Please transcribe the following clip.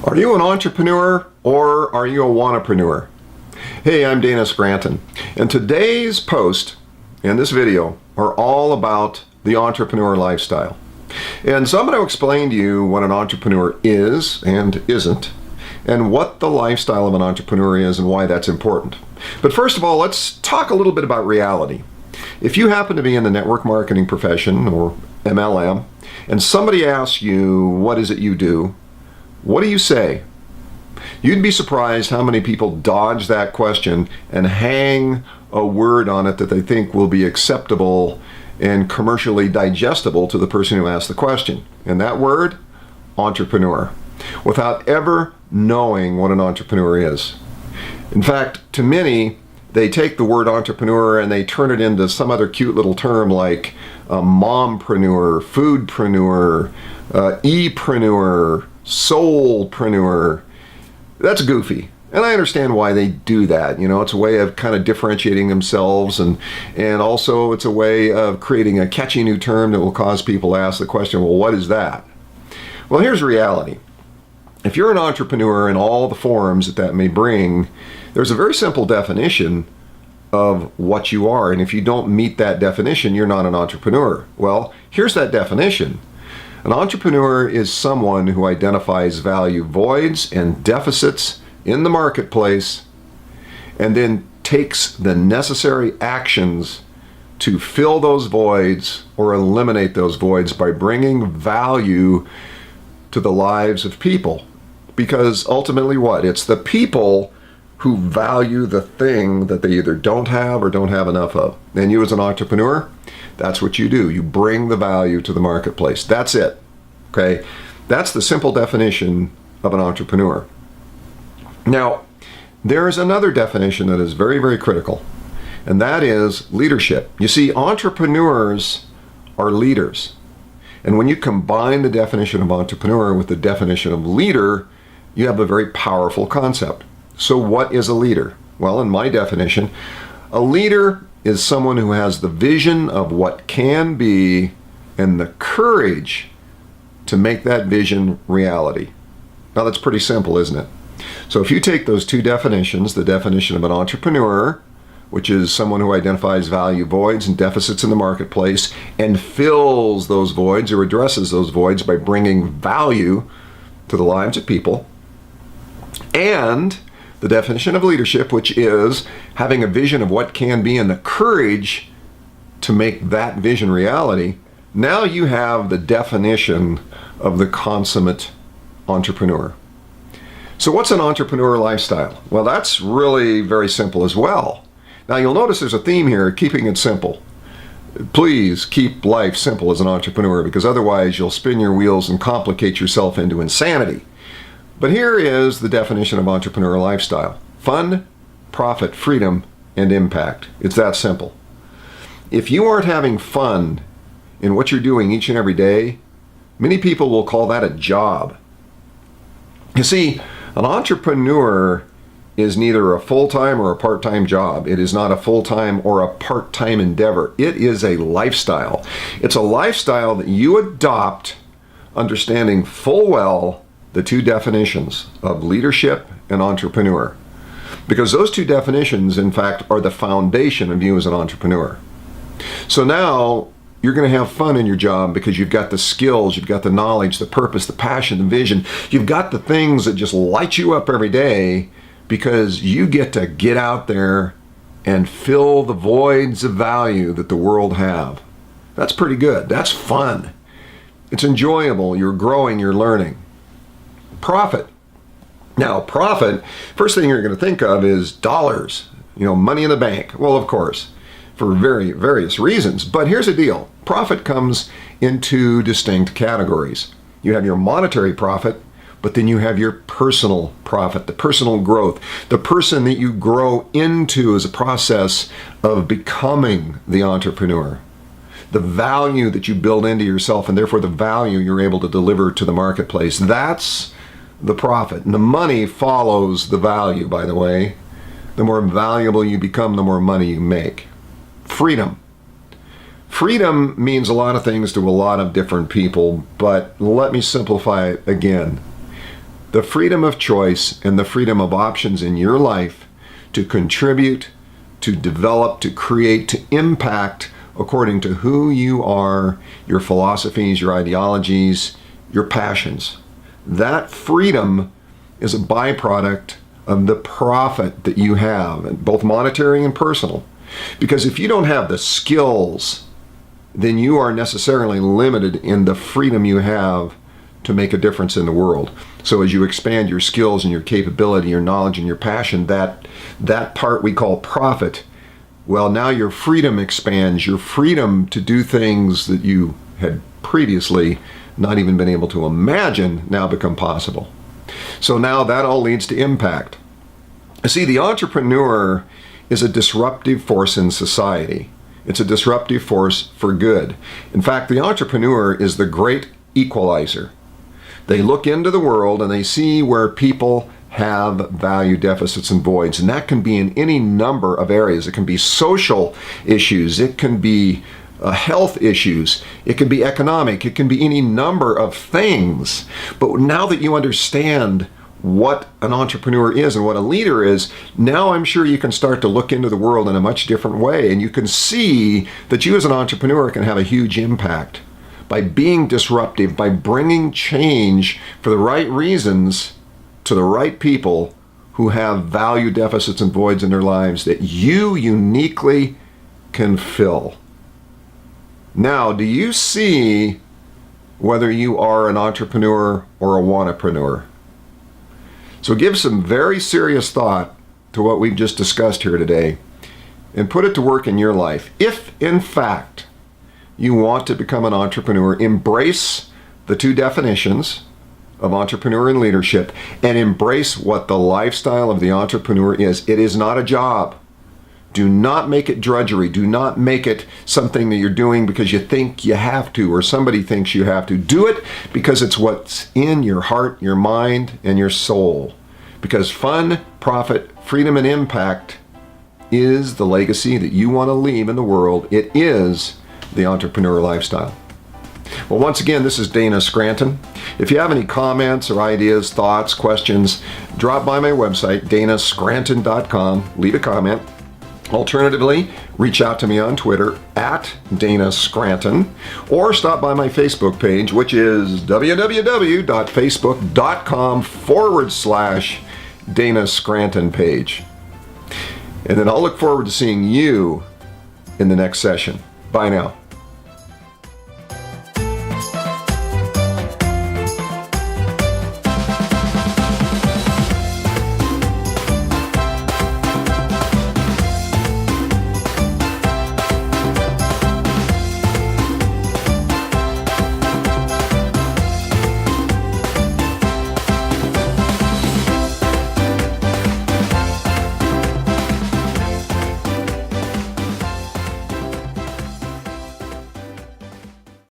Are you an entrepreneur or are you a wannapreneur? Hey, I'm Dana Scranton, and today's post and this video are all about the entrepreneur lifestyle. And so I'm going to explain to you what an entrepreneur is and isn't, and what the lifestyle of an entrepreneur is and why that's important. But first of all, let's talk a little bit about reality. If you happen to be in the network marketing profession or MLM, and somebody asks you, what is it you do? What do you say? You'd be surprised how many people dodge that question and hang a word on it that they think will be acceptable and commercially digestible to the person who asked the question. And that word, entrepreneur, without ever knowing what an entrepreneur is. In fact, to many, they take the word entrepreneur and they turn it into some other cute little term like mompreneur, foodpreneur, e-preneur, soulpreneur. That's goofy. And I understand why they do that. You know, it's a way of kind of differentiating themselves, and also it's a way of creating a catchy new term that will cause people to ask the question, well, what is that? Well, here's reality. If you're an entrepreneur in all the forms that may bring, there's a very simple definition of what you are. And if you don't meet that definition, you're not an entrepreneur. Well, here's that definition. An entrepreneur is someone who identifies value voids and deficits in the marketplace and then takes the necessary actions to fill those voids or eliminate those voids by bringing value to the lives of people. Because ultimately what? It's the people who value the thing that they either don't have or don't have enough of. And you as an entrepreneur, that's what you do. You bring the value to the marketplace. That's it. Okay? That's the simple definition of an entrepreneur. Now, there is another definition that is very, very critical, and that is leadership. You see, entrepreneurs are leaders. And when you combine the definition of entrepreneur with the definition of leader, you have a very powerful concept. So what is a leader? Well, in my definition, a leader is someone who has the vision of what can be and the courage to make that vision reality. Now that's pretty simple, isn't it? So if you take those two definitions, the definition of an entrepreneur, which is someone who identifies value voids and deficits in the marketplace and fills those voids or addresses those voids by bringing value to the lives of people, and the definition of leadership, which is having a vision of what can be and the courage to make that vision reality, now you have the definition of the consummate entrepreneur. So what's an entrepreneur lifestyle? Well, that's really very simple as well. Now you'll notice there's a theme here, keeping it simple. Please keep life simple as an entrepreneur, because otherwise you'll spin your wheels and complicate yourself into insanity. But here is the definition of entrepreneur lifestyle. Fun, profit, freedom, and impact. It's that simple. If you aren't having fun in what you're doing each and every day, many people will call that a job. You see, an entrepreneur is neither a full-time or a part-time job. It is not a full-time or a part-time endeavor. It is a lifestyle. It's a lifestyle that you adopt, understanding full well the two definitions of leadership and entrepreneur. Because those two definitions, in fact, are the foundation of you as an entrepreneur. So now you're going to have fun in your job because you've got the skills, you've got the knowledge, the purpose, the passion, the vision. You've got the things that just light you up every day because you get out there and fill the voids of value that the world have. That's pretty good. That's fun. It's enjoyable. You're growing, you're learning. Profit. Now, profit, first thing you're going to think of is dollars, money in the bank. Well, of course, for various reasons. But here's the deal. Profit comes in two distinct categories. You have your monetary profit, but then you have your personal profit, the personal growth, the person that you grow into as a process of becoming the entrepreneur. The value that you build into yourself, and therefore the value you're able to deliver to the marketplace. That's the profit. And the money follows the value, by the way. The more valuable you become, the more money you make. Freedom. Freedom means a lot of things to a lot of different people, but let me simplify it again. the freedom of choice and the freedom of options in your life to contribute, to develop, to create, to impact according to who you are, your philosophies, your ideologies, your passions. That freedom is a byproduct of the profit that you have, both monetary and personal. Because if you don't have the skills, then you are necessarily limited in the freedom you have to make a difference in the world. So as you expand your skills and your capability, your knowledge and your passion, that part we call profit, well, now your freedom expands. Your freedom to do things that you had previously not even been able to imagine now become possible. So now that all leads to impact. See, the entrepreneur is a disruptive force in society. It's a disruptive force for good. In fact, the entrepreneur is the great equalizer. They look into the world and they see where people have value deficits and voids, and that can be in any number of areas. It can be social issues, it can be health issues, it can be economic, it can be any number of things. But now that you understand what an entrepreneur is and what a leader is, now I'm sure you can start to look into the world in a much different way, and you can see that you as an entrepreneur can have a huge impact by being disruptive, by bringing change for the right reasons to the right people who have value deficits and voids in their lives that you uniquely can fill. Now, do you see whether you are an entrepreneur or a wannapreneur? So give some very serious thought to what we've just discussed here today and put it to work in your life. If, in fact, you want to become an entrepreneur, embrace the two definitions of entrepreneur and leadership and embrace what the lifestyle of the entrepreneur is. It is not a job. Do not make it drudgery. Do not make it something that you're doing because you think you have to or somebody thinks you have to. Do it because it's what's in your heart, your mind, and your soul. Because fun, profit, freedom, and impact is the legacy that you want to leave in the world. It is the entrepreneur lifestyle. Well, once again, this is Dana Scranton. If you have any comments or ideas, thoughts, questions, drop by my website, DanaScranton.com. Leave a comment. Alternatively, reach out to me on Twitter at DanaScranton or stop by my Facebook page, which is www.facebook.com/Dana Scranton page. And then I'll look forward to seeing you in the next session. Bye now.